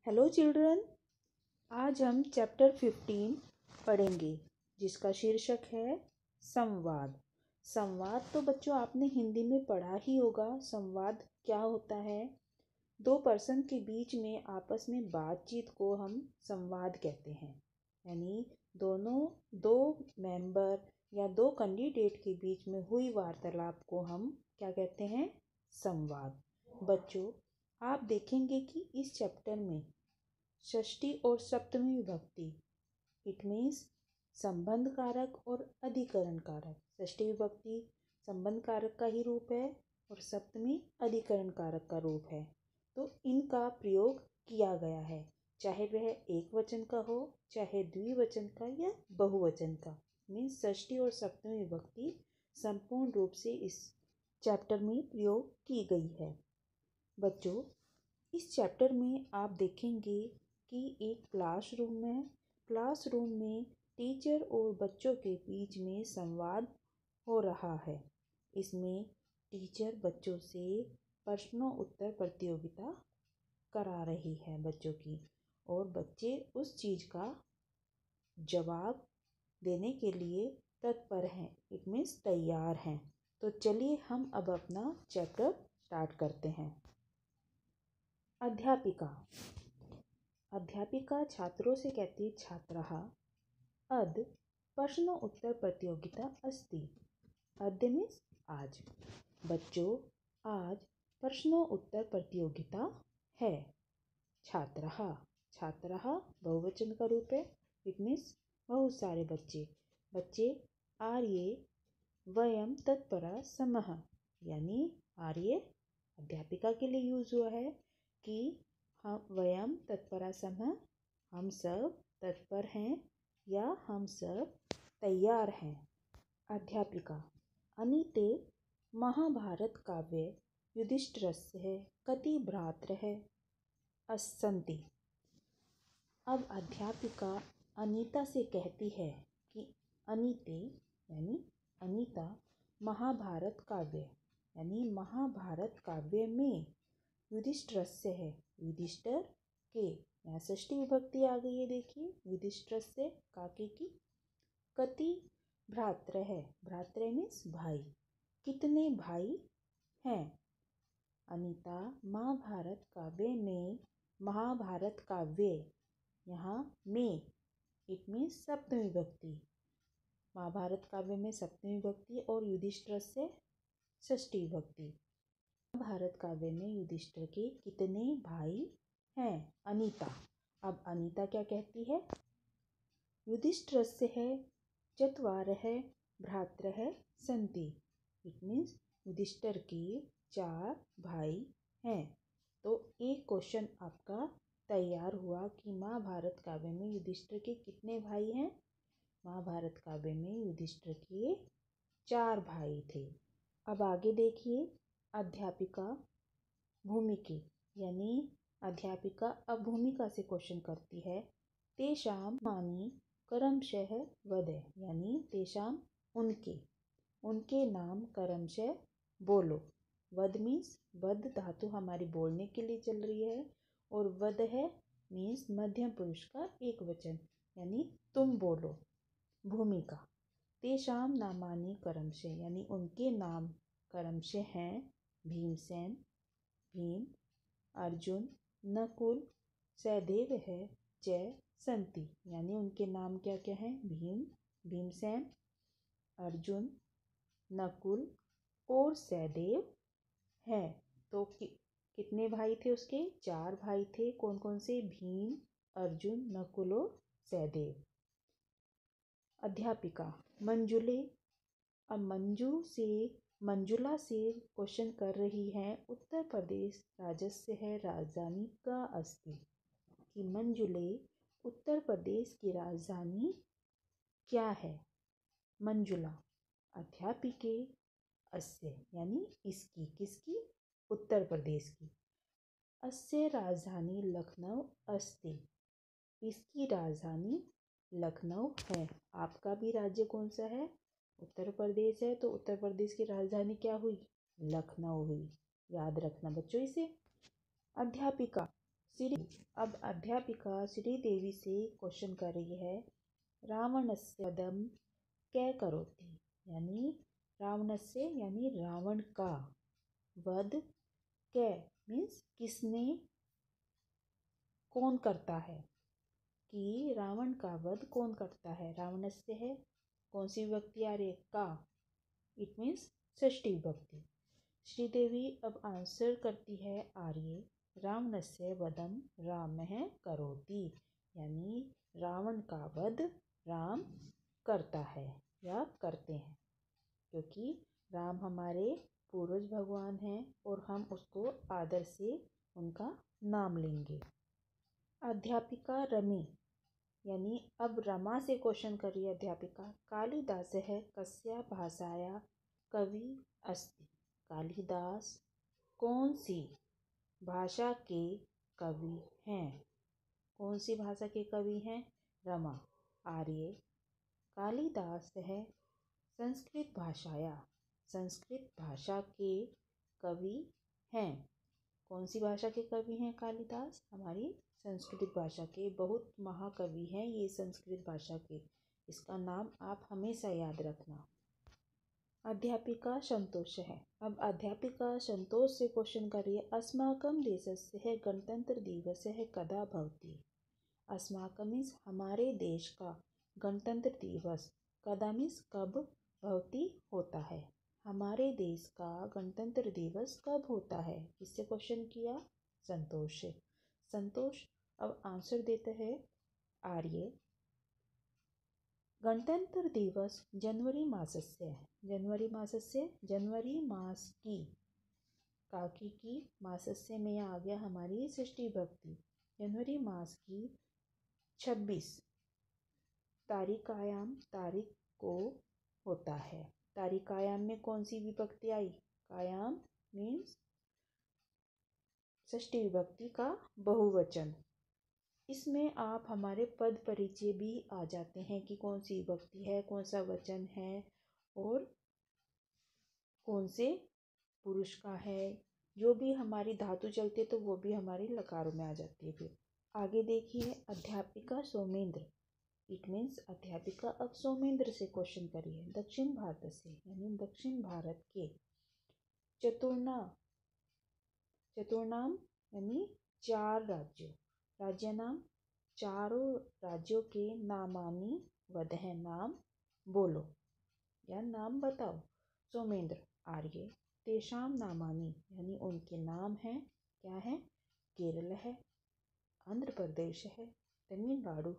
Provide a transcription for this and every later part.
Hello children, आज हम chapter 15 पढ़ेंगे जिसका शीर्षक है संवाद। संवाद तो बच्चों आपने हिंदी में पढ़ा ही होगा। संवाद क्या होता है? दो पर्सन के बीच में आपस में बातचीत को हम संवाद कहते हैं। यानी दो मेंबर या दो कैंडिडेट के बीच में हुई वार्तालाप को हम क्या कहते हैं? संवाद। बच्चों, आप देखेंगे कि इस चैप्टर में षष्ठी और सप्तमी विभक्ति इट मीन्स संबंध कारक और अधिकरण कारक। षष्ठी विभक्ति संबंध कारक का ही रूप है और सप्तमी अधिकरण कारक का रूप है। तो इनका प्रयोग किया गया है, चाहे वह एक वचन का हो, चाहे द्विवचन का या बहुवचन का। मीन्स षष्ठी और सप्तमी विभक्ति संपूर्ण रूप से इस चैप्टर में प्रयोग की गई है। बच्चों, इस चैप्टर में आप देखेंगे कि एक क्लासरूम है। क्लासरूम में टीचर और बच्चों के बीच में संवाद हो रहा है। इसमें टीचर बच्चों से प्रश्नों उत्तर प्रतियोगिता करा रही है बच्चों की, और बच्चे उस चीज़ का जवाब देने के लिए तत्पर हैं। इट मीन्स तैयार हैं। तो चलिए हम अब अपना चैप्टर स्टार्ट करते हैं। अध्यापिका छात्रों से कहती है, छात्रः अद्य प्रश्न उत्तर प्रतियोगिता अस्ति। अद्य मीन्स आज। बच्चों, आज प्रश्नों उत्तर प्रतियोगिता है। छात्रः बहुवचन का रूप है। इट मीन्स बहुत सारे बच्चे आर्ये वयम तत्परा समः, यानी आर्ये अध्यापिका के लिए यूज हुआ है कि हम वयम तत्परा समः, हम सब तत्पर हैं या हम सब तैयार हैं। अध्यापिका अनीते महाभारत काव्ये युधिष्ठिरस्य कति भ्रातरः सन्ति। अब अध्यापिका अनीता से कहती है कि अनीते यानी अनीता महाभारत काव्य यानी महाभारत काव्य में युधिष्ठिरस्य है, युधिष्ठिर के, यहाँ षष्ठी विभक्ति आ गई है। देखिए, युधिष्ठिरस्य काके की। कति भ्रात्र है, भ्रात्र मीन्स भाई, कितने भाई हैं। अनीता महाभारत काव्य में, महाभारत काव्य यहाँ में इट मीन्स सप्तमी विभक्ति, महाभारत काव्य में सप्तमी विभक्ति और युधिष्ठिरस्य षष्ठी विभक्ति। महाभारत काव्य में युधिष्ठिर के कितने भाई हैं? अनीता। अब अनीता क्या कहती है? युधिष्ठिरस्य चत्वारः भ्रातरः सन्ति। इट मीन्स युधिष्ठिर के 4 भाई हैं। तो एक क्वेश्चन आपका तैयार हुआ कि महाभारत काव्य में युधिष्ठिर के कितने भाई हैं? महाभारत काव्य में युधिष्ठिर के 4 भाई थे। अब आगे देखिए, अध्यापिका भूमिके यानी अध्यापिका अब भूमिका से क्वेश्चन करती है। तेषां नामानि क्रमशः वद, यानी तेषां उनके नाम क्रमशः बोलो। वद मीन्स वद धातु हमारी बोलने के लिए चल रही है, और वद है मीन्स मध्यम पुरुष का एक वचन, यानी तुम बोलो। भूमिका तेषां नामानि क्रमशः यानी उनके नाम क्रमशः हैं। भीमसेन भीम, अर्जुन, नकुल, सहदेवः च सन्ति, यानी उनके नाम क्या क्या हैं? भीम, भीमसेन, अर्जुन, नकुल और सहदेव है। तो कितने भाई थे उसके? 4 भाई थे। कौन कौन से? भीम, अर्जुन, नकुल और सहदेव। अध्यापिका मंजुले अब मंजुला से क्वेश्चन कर रही है। उत्तर प्रदेश राज्यस्य है राजधानी का अस्ति, कि मंजुले उत्तर प्रदेश की राजधानी क्या है? मंजुला अध्यापिके अस्य यानी इसकी, किसकी? उत्तर प्रदेश की। अस्य राजधानी लखनऊ अस्ति, इसकी राजधानी लखनऊ है। आपका भी राज्य कौन सा है? उत्तर प्रदेश है। तो उत्तर प्रदेश की राजधानी क्या हुई? लखनऊ हुई। याद रखना बच्चों इसे। अध्यापिका श्री अब अध्यापिका श्रीदेवी से क्वेश्चन कर रही है, रावणस्य वधम कै करोति, यानी रावणस्य यानी रावण का, वध कै मीन्स किसने, कौन करता है, कि रावण का वध कौन करता है। रावणस्य है, कौन सी विभक्ति आ रही है, का, इट मीन्स षष्ठी विभक्ति। श्रीदेवी अब आंसर करती है आर्य, रावणस्य वधम रामः करोति, यानी रावण का वध राम करता है या करते हैं, क्योंकि राम हमारे पूर्वज भगवान हैं और हम उसको आदर से उनका नाम लेंगे। अध्यापिका रमी, यानी अब रमा से क्वेश्चन कर रही है अध्यापिका, कालिदासः कस्या भाषाया कवि अस्ति, कालिदास कौन सी भाषा के कवि हैं, कौन सी भाषा के कवि हैं। रमा आर्य, कालिदास है संस्कृत भाषाया, संस्कृत भाषा के कवि हैं। कौन सी भाषा के कवि हैं कालिदास, हमारी संस्कृत भाषा के बहुत महाकवि हैं ये संस्कृत भाषा के, इसका नाम आप हमेशा याद रखना। अध्यापिका संतोष है, अब अध्यापिका संतोष से क्वेश्चन करिए, अस्माकं देशस्य गणतंत्र दिवसः कदा भवति। अस्माकं मीन्स हमारे देश का, गणतंत्र दिवस कदा मीन्स कब, भवति होता है, हमारे देश का गणतंत्र दिवस कब होता है, किससे क्वेश्चन किया, संतोष से। संतोष अब आंसर देते हैं आर्य, गणतंत्र दिवस जनवरी मासस्य, जनवरी मासस्य, जनवरी मास की, काकी की, मासस्य में आ गया हमारी षष्ठी भक्ति, जनवरी मास की 26 तारीखायाम, तारीख को होता है। तारीखायाम में कौन सी विभक्ति आई, कायाम मीन्स षष्ठी विभक्ति का बहुवचन। इसमें आप हमारे पद परिचय भी आ जाते हैं कि कौन सी विभक्ति है, कौन सा वचन है और कौन से पुरुष का है, जो भी हमारी धातु चलती है तो वो भी हमारी लकारों में आ जाती है। फिर आगे देखिए, अध्यापिका सोमेंद्र, इट मीन्स अध्यापिका अब सोमेंद्र से क्वेश्चन करिए, दक्षिण भारत से यानी दक्षिण भारत के चतुर्नाम यानी 4 राज्यों, राज्य नाम, चारों राज्यों के नामानी वदह, नाम बोलो या नाम बताओ। सोमेंद्र आर्य, तेषाम नामानी यानी उनके नाम हैं, क्या है, केरल है, आंध्र प्रदेश है, तमिलनाडु,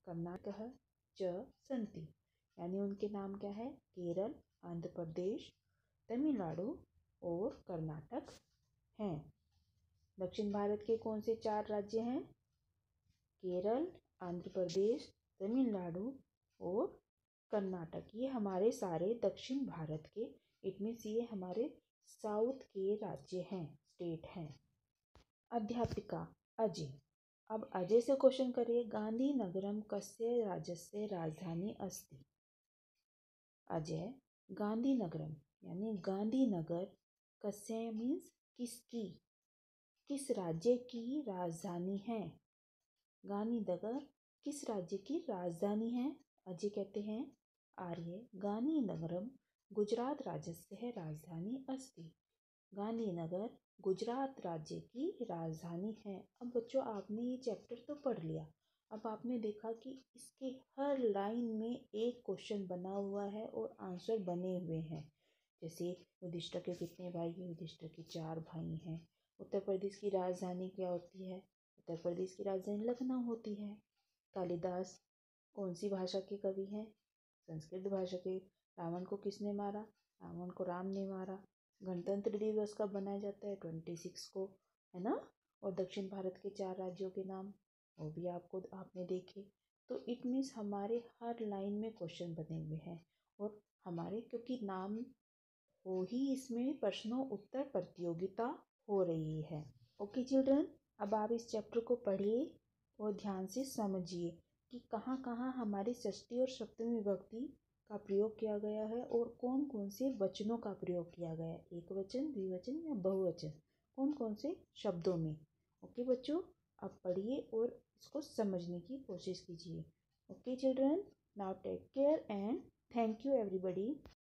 कर्नाटक च सन्ति, यानी उनके नाम क्या है, केरल, आंध्र प्रदेश, तमिलनाडु और कर्नाटक हैं। दक्षिण भारत के कौन से 4 राज्य हैं, केरल, आंध्र प्रदेश, तमिलनाडु और कर्नाटक, ये हमारे सारे दक्षिण भारत के, इट मीन्स ये हमारे साउथ के राज्य हैं, स्टेट हैं। अध्यापिका अजय, अब अजय से क्वेश्चन करिए, गांधीनगरम कस्य राज्यस्य राजधानी अस्ति। अजय, गांधीनगरम यानी गांधीनगर, कस्य मीन्स किसकी, किस राज्य की राजधानी है, गांधीनगर किस राज्य की राजधानी है। अजय कहते हैं आर्य, गांधीनगरम गुजरात राज्यस्य है राजधानी अस्ति, गांधीनगर गुजरात राज्य की राजधानी है। अब बच्चों आपने ये चैप्टर तो पढ़ लिया, अब आपने देखा कि इसके हर लाइन में एक क्वेश्चन बना हुआ है और आंसर बने हुए हैं। जैसे युधिष्ठिर के कितने भाई हैं, युधिष्ठिर के 4 भाई हैं। उत्तर प्रदेश की राजधानी क्या होती है, उत्तर प्रदेश की राजधानी लखनऊ होती है। कालिदास कौन सी भाषा के कवि हैं, संस्कृत भाषा के। रावण को किसने मारा, रावण को राम ने मारा। गणतंत्र दिवस कब मनाया जाता है, 26 को, है ना। और दक्षिण भारत के 4 राज्यों के नाम वो भी आपने देखे। तो इट मीन्स हमारे हर लाइन में क्वेश्चन बने हुए हैं और हमारे क्योंकि नाम हो ही इसमें प्रश्नों उत्तर प्रतियोगिता हो रही है। ओके चिल्ड्रन, अब आप इस चैप्टर को पढ़िए और ध्यान से समझिए कि कहाँ कहाँ हमारी षष्ठी और सप्तमी विभक्ति का प्रयोग किया गया है और कौन कौन से वचनों का प्रयोग किया गया है, एक वचन, द्विवचन या बहुवचन, कौन कौन से शब्दों में। ओके बच्चों, आप पढ़िए और इसको समझने की कोशिश कीजिए। Okay children, now take care and thank you everybody.